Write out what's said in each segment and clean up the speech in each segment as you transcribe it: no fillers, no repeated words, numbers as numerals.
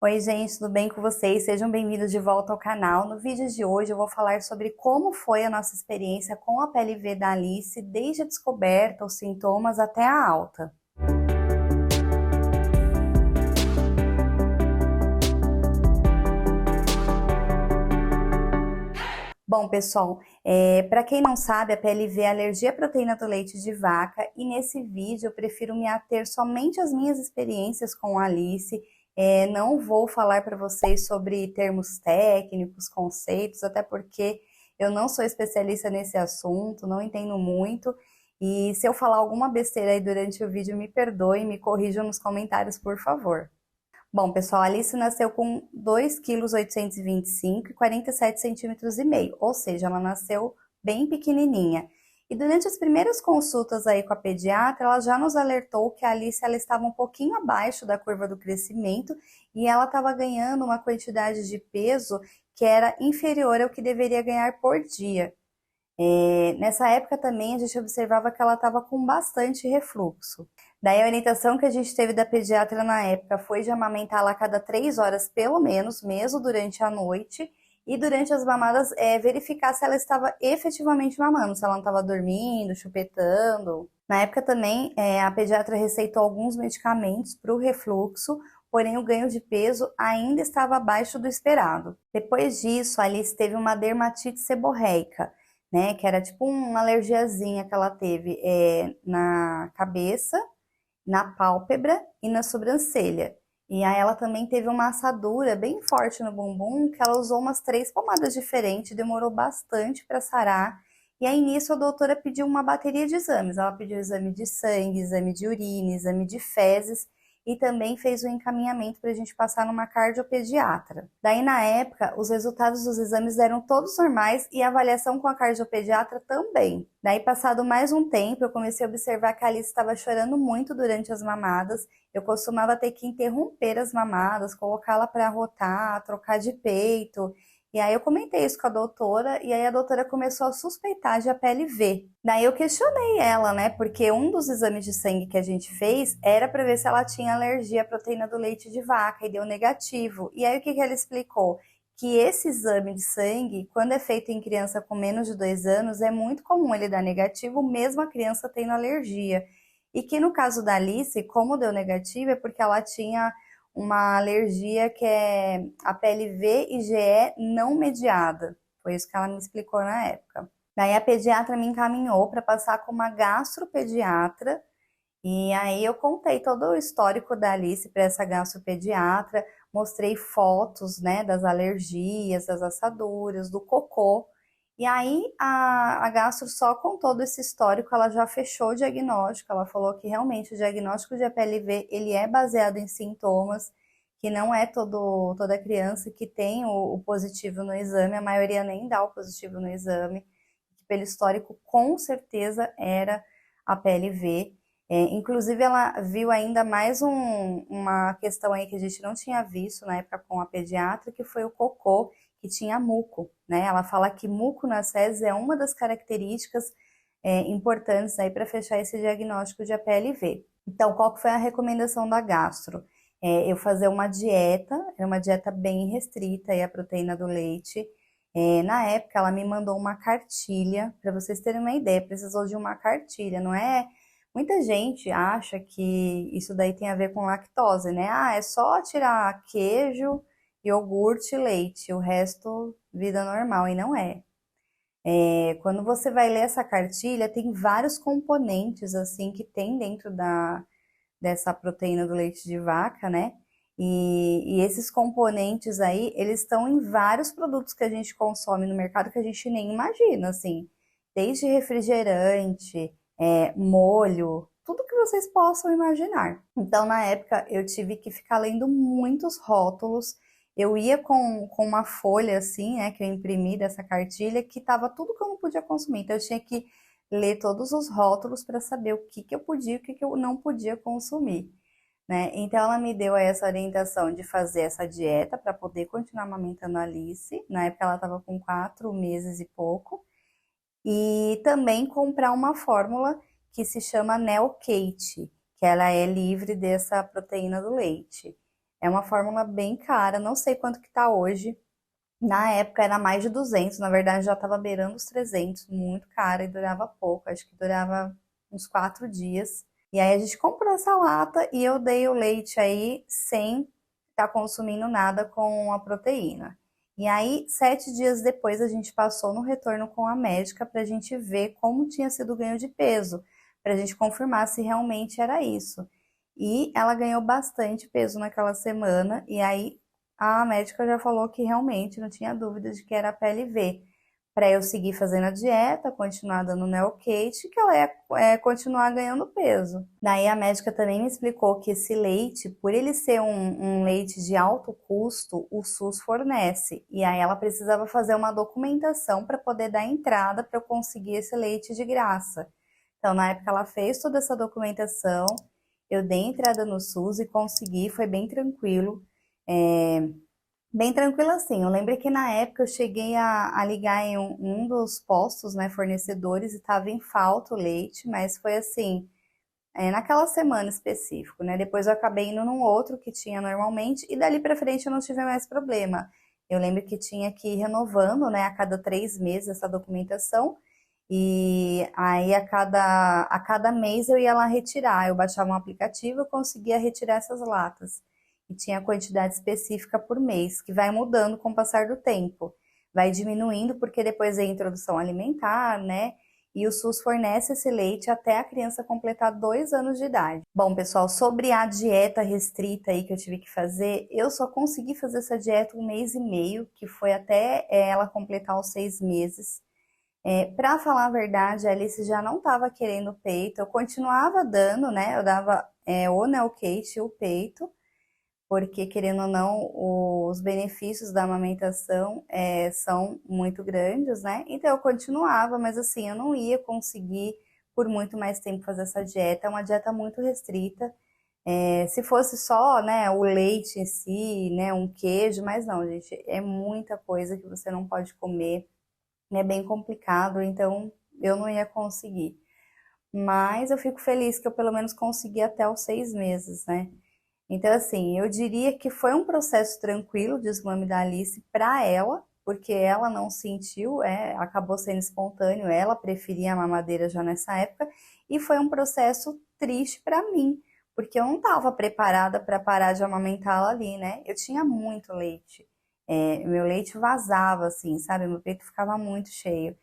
Oi gente, tudo bem com vocês? Sejam bem-vindos de volta ao canal. No vídeo de hoje eu vou falar sobre como foi a nossa experiência com a PLV da Alice, desde a descoberta, os sintomas até a alta. Bom, pessoal, para quem não sabe, a PLV é alergia à proteína do leite de vaca e nesse vídeo eu prefiro me ater somente às minhas experiências com a Alice. Não vou falar para vocês sobre termos técnicos, conceitos, até porque eu não sou especialista nesse assunto, não entendo muito. E se eu falar alguma besteira aí durante o vídeo, me perdoe, me corrijam nos comentários, por favor. Bom, pessoal, a Alice nasceu com 2,825 kg e 47 centímetros e meio, ou seja, ela nasceu bem pequenininha. E durante as primeiras consultas aí com a pediatra, ela já nos alertou que a Alice ela estava um pouquinho abaixo da curva do crescimento e ela estava ganhando uma quantidade de peso que era inferior ao que deveria ganhar por dia. Nessa época também a gente observava que ela estava com bastante refluxo. Daí a orientação que a gente teve da pediatra na época foi de amamentá-la a cada 3 horas pelo menos, mesmo durante a noite, e durante as mamadas verificar se ela estava efetivamente mamando, se ela não estava dormindo, chupetando. Na época também a pediatra receitou alguns medicamentos para o refluxo, porém o ganho de peso ainda estava abaixo do esperado. Depois disso, a Alice teve uma dermatite seborreica, né, que era tipo uma alergiazinha que ela teve na cabeça, na pálpebra e na sobrancelha. E aí ela também teve uma assadura bem forte no bumbum, que ela usou umas 3 pomadas diferentes, demorou bastante para sarar. E aí nisso a doutora pediu uma bateria de exames. Ela pediu exame de sangue, exame de urina, exame de fezes e também fez o encaminhamento para a gente passar numa cardiopediatra. Daí na época, os resultados dos exames eram todos normais e a avaliação com a cardiopediatra também. Daí passado mais um tempo, eu comecei a observar que a Alice estava chorando muito durante as mamadas. Eu costumava ter que interromper as mamadas, colocá-la para rotar, trocar de peito. E aí eu comentei isso com a doutora, e aí a doutora começou a suspeitar de APLV. Daí eu questionei ela, né, porque um dos exames de sangue que a gente fez era para ver se ela tinha alergia à proteína do leite de vaca, e deu negativo. E aí o que ela explicou? Que esse exame de sangue, quando é feito em criança com menos de 2 anos, é muito comum ele dar negativo, mesmo a criança tendo alergia. E que no caso da Alice, como deu negativo, é porque ela tinha uma alergia que é a PLV IgE não mediada. Foi isso que ela me explicou na época. Daí a pediatra me encaminhou para passar com uma gastropediatra, e aí eu contei todo o histórico da Alice para essa gastropediatra, mostrei fotos, né, das alergias, das assaduras, do cocô. E aí a gastro só com todo esse histórico, ela já fechou o diagnóstico, ela falou que realmente o diagnóstico de APLV, ele é baseado em sintomas, que não é toda criança que tem o positivo no exame, a maioria nem dá o positivo no exame, que pelo histórico com certeza era APLV. Inclusive ela viu ainda mais uma questão aí que a gente não tinha visto na época com a pediatra, que foi o cocô, que tinha muco, né? Ela fala que muco nas fezes é uma das características importantes aí para fechar esse diagnóstico de APLV. Então, qual que foi a recomendação da gastro? Eu fazer uma dieta, é uma dieta bem restrita aí a proteína do leite. Na época, ela me mandou uma cartilha, para vocês terem uma ideia, precisou de uma cartilha, não é? Muita gente acha que isso daí tem a ver com lactose, né? Ah, é só tirar queijo, iogurte e leite, o resto vida normal, e não é. Quando você vai ler essa cartilha, tem vários componentes assim que tem dentro dessa proteína do leite de vaca, né? E esses componentes aí, eles estão em vários produtos que a gente consome no mercado que a gente nem imagina, assim, desde refrigerante, molho, tudo que vocês possam imaginar. Então, na época, eu tive que ficar lendo muitos rótulos. Eu ia com uma folha assim, né, que eu imprimi dessa cartilha, que tava tudo que eu não podia consumir. Então, eu tinha que ler todos os rótulos para saber o que eu podia e o que eu não podia consumir, né? Então, ela me deu essa orientação de fazer essa dieta para poder continuar amamentando a Alice. Na época, ela estava com 4 meses e pouco. E também comprar uma fórmula que se chama Neocate, que ela é livre dessa proteína do leite. É uma fórmula bem cara, não sei quanto que tá hoje. Na época era mais de 200, na verdade já estava beirando os 300, muito cara e durava pouco, acho que durava uns 4 dias. E aí a gente comprou essa lata e eu dei o leite aí sem estar consumindo nada com a proteína. E aí, 7 dias depois, a gente passou no retorno com a médica para a gente ver como tinha sido o ganho de peso, para a gente confirmar se realmente era isso. E ela ganhou bastante peso naquela semana, e aí a médica já falou que realmente não tinha dúvida de que era PLV, para eu seguir fazendo a dieta, continuar dando Neocate, que ela continuar ganhando peso. Daí a médica também me explicou que esse leite, por ele ser um leite de alto custo, o SUS fornece. E aí ela precisava fazer uma documentação para poder dar entrada para eu conseguir esse leite de graça. Então, na época, ela fez toda essa documentação, eu dei entrada no SUS e consegui, foi bem tranquilo. Bem tranquilo assim. Eu lembro que na época eu cheguei a ligar em um dos postos, né, fornecedores, e estava em falta o leite, mas foi assim, naquela semana específico, né? Depois eu acabei indo num outro que tinha normalmente, e dali pra frente eu não tive mais problema. Eu lembro que tinha que ir renovando, né, a cada 3 meses essa documentação, e aí a cada mês eu ia lá retirar. Eu baixava um aplicativo e conseguia retirar essas latas. E tinha quantidade específica por mês, que vai mudando com o passar do tempo. Vai diminuindo porque depois vem a introdução alimentar, né? E o SUS fornece esse leite até a criança completar 2 anos de idade. Bom, pessoal, sobre a dieta restrita aí que eu tive que fazer, eu só consegui fazer essa dieta 1 mês e meio, que foi até ela completar os 6 meses. Para falar a verdade, a Alice já não estava querendo peito, eu continuava dando, né? Eu dava o Neocate e o peito, porque querendo ou não, os benefícios da amamentação são muito grandes, né? Então eu continuava, mas assim, eu não ia conseguir por muito mais tempo fazer essa dieta, é uma dieta muito restrita. Se fosse só, né, o leite em si, né, um queijo, mas não, gente, é muita coisa que você não pode comer, é bem complicado, então eu não ia conseguir. Mas eu fico feliz que eu pelo menos consegui até os 6 meses, né? Então, assim, eu diria que foi um processo tranquilo de desmame da Alice para ela, porque ela não sentiu, acabou sendo espontâneo, ela preferia a mamadeira já nessa época, e foi um processo triste para mim, porque eu não estava preparada para parar de amamentá-la ali, né? Eu tinha muito leite, meu leite vazava, assim, sabe? Meu peito ficava muito cheio.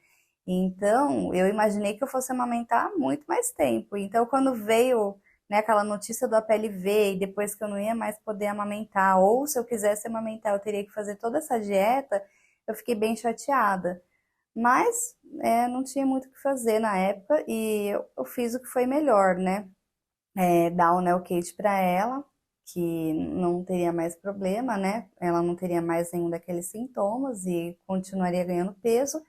Então, eu imaginei que eu fosse amamentar muito mais tempo. Então, quando veio, né, aquela notícia do APLV e depois que eu não ia mais poder amamentar, ou se eu quisesse amamentar, eu teria que fazer toda essa dieta, eu fiquei bem chateada. Mas não tinha muito o que fazer na época e eu fiz o que foi melhor, né? Dar o Neocate para ela, que não teria mais problema, né? Ela não teria mais nenhum daqueles sintomas e continuaria ganhando peso.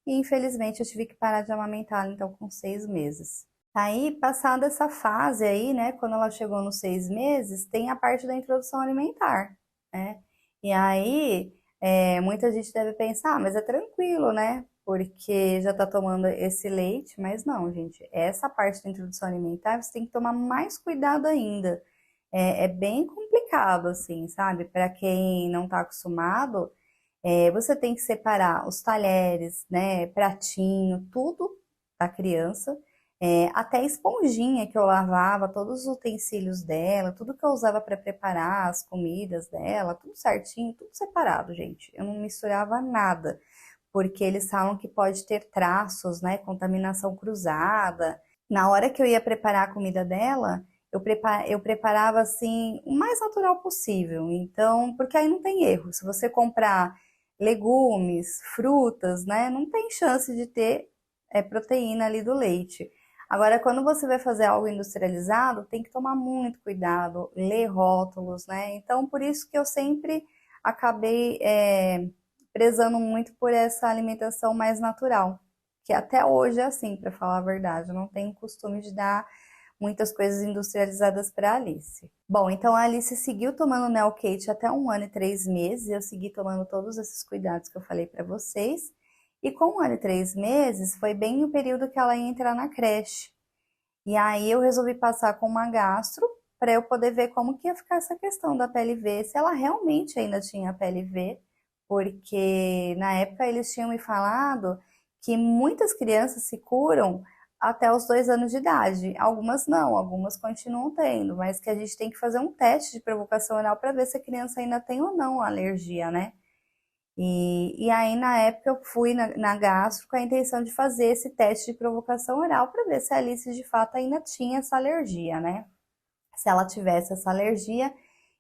E infelizmente eu tive que parar de amamentá-la, então, com 6 meses. Aí, passada essa fase aí, né, quando ela chegou nos 6 meses, tem a parte da introdução alimentar, né? E aí, muita gente deve pensar, mas é tranquilo, né? Porque já tá tomando esse leite, mas não, gente. Essa parte da introdução alimentar você tem que tomar mais cuidado ainda. É bem complicado, assim, sabe? Para quem não tá acostumado, você tem que separar os talheres, né, pratinho, tudo da criança, até a esponjinha que eu lavava, todos os utensílios dela, tudo que eu usava para preparar as comidas dela, tudo certinho, tudo separado, gente. Eu não misturava nada, porque eles falam que pode ter traços, né, contaminação cruzada. Na hora que eu ia preparar a comida dela, eu preparava assim o mais natural possível. Então, porque aí não tem erro. Se você comprar legumes, frutas, né? Não tem chance de ter proteína ali do leite. Agora, quando você vai fazer algo industrializado, tem que tomar muito cuidado, ler rótulos, né? Então, por isso que eu sempre acabei prezando muito por essa alimentação mais natural, que até hoje é assim, para falar a verdade. Eu não tenho costume de dar muitas coisas industrializadas para Alice. Bom, então a Alice seguiu tomando Neocate até 1 ano e 3 meses, eu segui tomando todos esses cuidados que eu falei para vocês, e com 1 ano e 3 meses foi bem o período que ela ia entrar na creche. E aí eu resolvi passar com uma gastro, para eu poder ver como que ia ficar essa questão da PLV, se ela realmente ainda tinha PLV, porque na época eles tinham me falado que muitas crianças se curam até os 2 anos de idade. Algumas não, algumas continuam tendo, mas que a gente tem que fazer um teste de provocação oral para ver se a criança ainda tem ou não alergia, né? E aí, na época, eu fui na gastro com a intenção de fazer esse teste de provocação oral para ver se a Alice de fato ainda tinha essa alergia, né? Se ela tivesse essa alergia,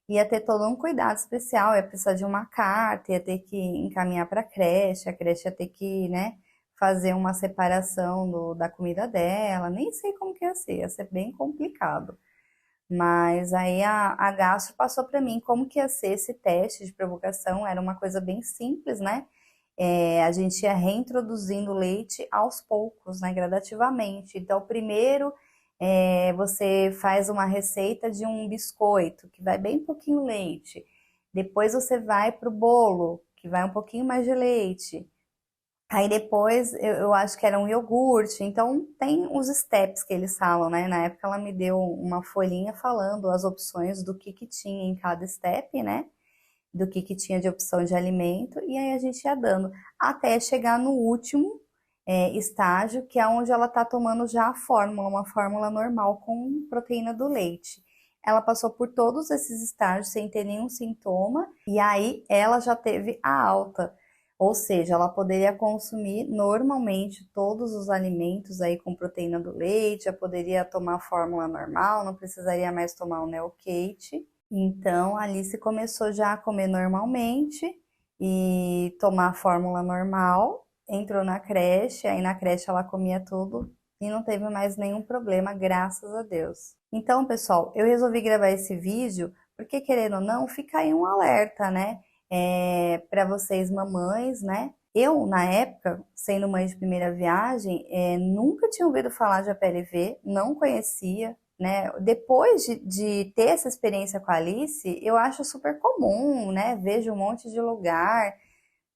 ia ter todo um cuidado especial, ia precisar de uma carta, ia ter que encaminhar para a creche ia ter que, né, fazer uma separação da comida dela, nem sei como que ia ser bem complicado. Mas aí a gastro passou para mim como que ia ser esse teste de provocação, era uma coisa bem simples, né? A gente ia reintroduzindo o leite aos poucos, né, gradativamente. Então, primeiro você faz uma receita de um biscoito, que vai bem pouquinho leite. Depois você vai para o bolo, que vai um pouquinho mais de leite. Aí depois eu acho que era um iogurte, então tem os steps que eles falam, né? Na época ela me deu uma folhinha falando as opções do que tinha em cada step, né? Do que tinha de opção de alimento, e aí a gente ia dando, até chegar no último estágio, que é onde ela tá tomando já a fórmula, uma fórmula normal com proteína do leite. Ela passou por todos esses estágios sem ter nenhum sintoma, e aí ela já teve a alta. Ou seja, ela poderia consumir normalmente todos os alimentos aí com proteína do leite, já poderia tomar a fórmula normal, não precisaria mais tomar o Neocate. Então, a Alice começou já a comer normalmente e tomar a fórmula normal, entrou na creche, aí na creche ela comia tudo e não teve mais nenhum problema, graças a Deus. Então, pessoal, eu resolvi gravar esse vídeo porque, querendo ou não, fica aí um alerta, né? Para vocês mamães, né? Eu, na época, sendo mãe de primeira viagem, nunca tinha ouvido falar de APLV, não conhecia, né? Depois de ter essa experiência com a Alice, eu acho super comum, né? Vejo um monte de lugar,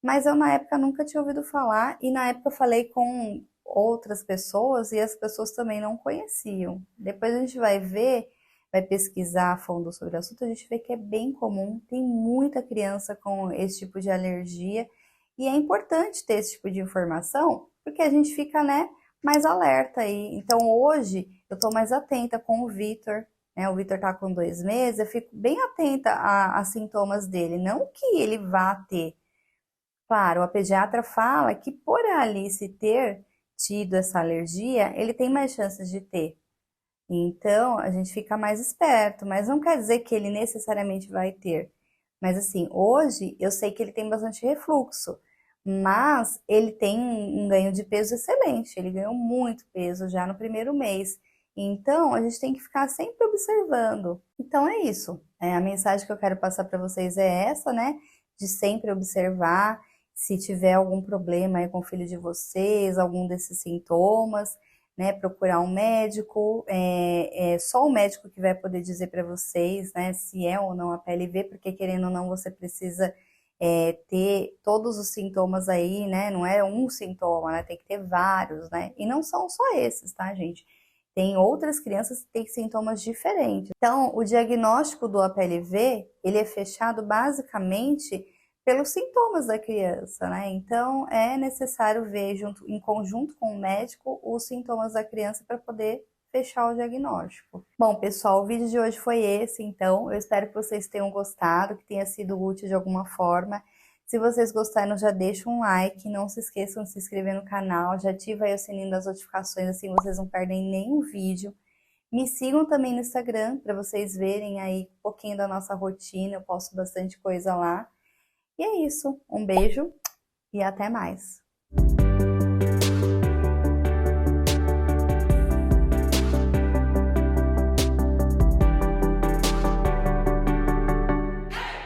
mas eu na época nunca tinha ouvido falar, e na época eu falei com outras pessoas e as pessoas também não conheciam. Depois a gente vai ver, vai pesquisar a fundo sobre o assunto, a gente vê que é bem comum, tem muita criança com esse tipo de alergia, e é importante ter esse tipo de informação, porque a gente fica, né, mais alerta aí. Então hoje eu tô mais atenta com o Vitor, né? O Vitor tá com 2 meses, eu fico bem atenta a sintomas dele, não que ele vá ter. Claro, a pediatra fala que por a Alice ter tido essa alergia, ele tem mais chances de ter. Então, a gente fica mais esperto, mas não quer dizer que ele necessariamente vai ter. Mas assim, hoje eu sei que ele tem bastante refluxo, mas ele tem um ganho de peso excelente, ele ganhou muito peso já no primeiro mês. Então, a gente tem que ficar sempre observando. Então, é isso. A mensagem que eu quero passar para vocês é essa, né? De sempre observar se tiver algum problema aí com o filho de vocês, algum desses sintomas, né, procurar um médico, só o médico que vai poder dizer para vocês, né, se é ou não a PLV, porque querendo ou não você precisa ter todos os sintomas aí, né, não é um sintoma, né, tem que ter vários, né, e não são só esses, tá, gente? Tem outras crianças que têm sintomas diferentes. Então, o diagnóstico do APLV, ele é fechado basicamente pelos sintomas da criança, né? Então, é necessário ver em conjunto com o médico os sintomas da criança para poder fechar o diagnóstico. Bom, pessoal, o vídeo de hoje foi esse, então. Eu espero que vocês tenham gostado, que tenha sido útil de alguma forma. Se vocês gostaram, já deixa um like, não se esqueçam de se inscrever no canal, já ativa aí o sininho das notificações, assim vocês não perdem nenhum vídeo. Me sigam também no Instagram, para vocês verem aí um pouquinho da nossa rotina, eu posto bastante coisa lá. E é isso, um beijo e até mais!